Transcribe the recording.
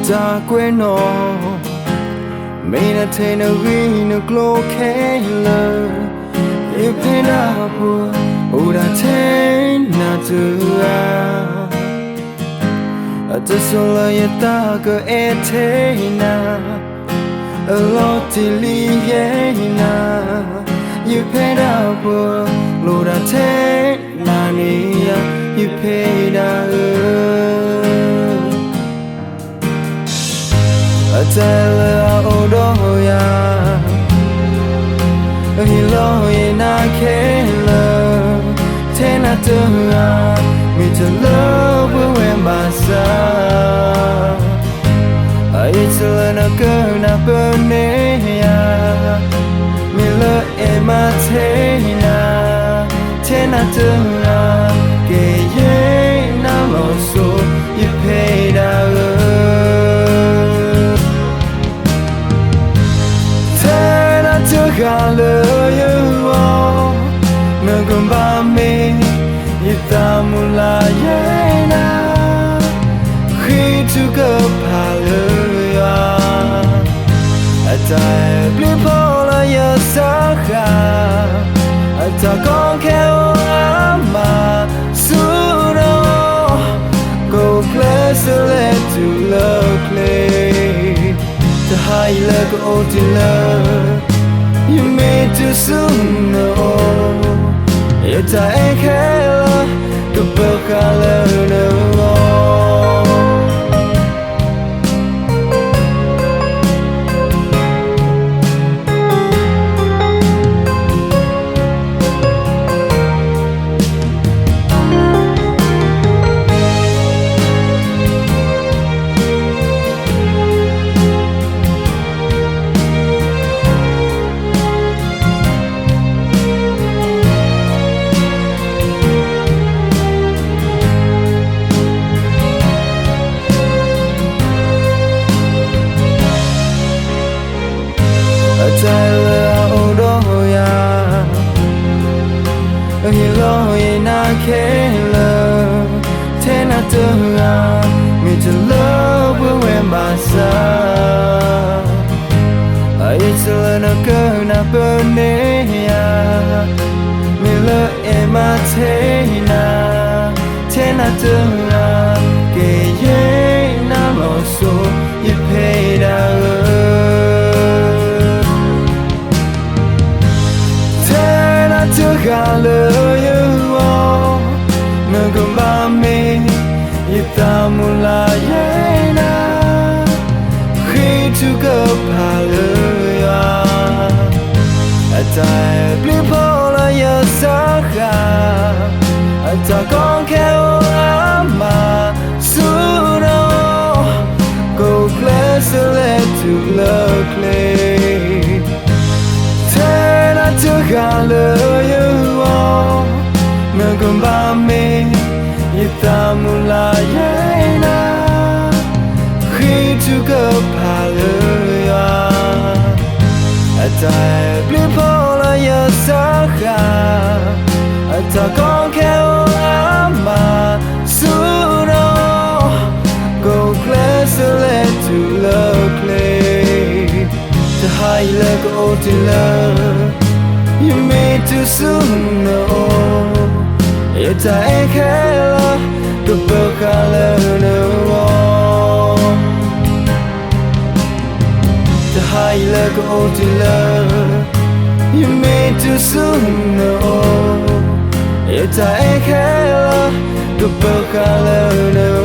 ta quên nó mình đã thấy nó ghi nó glô khẽ lờ yêu thế nào buồn u đã thế nào từ ta số lời ta cứ e thế nào lo thì li ye na yêu thế nào buồn lu đã thế nào nia yêu thế nào tell o do ya hi lo na ke lo te na tu mi to love when ba sa ai tell na ke na bone ya mi lo e ma te na tu ke ye na lo so you pay da Gala you all, no gumba me, itamula yena, he took a paluya, a time blipola yasaka, a takonkeama, suno, go closer to love play, the high leg of love. You made too soon, no. It's a hell, the book I learned. Tell o do ya hi lo na ke lo te na tu mi to love when ba sa ai tell na ke na bone ya mi lo e ma te na tu ke ye na lo so you pay da Gala you all, no gumba me, itamula yena, he took a paluya, a time blipola yasaka, a takonkeama, suno, go closer to love play. Gala you all, no gumba me, itamula yena, he took a paluya, a time blipola yasaka, a takonkeama, suno, go closer to love play, the high leg of love. You made too soon, no. It's a hell, the book I learned. The high leg of love. You made too soon, no. It's a hell, the book I learned.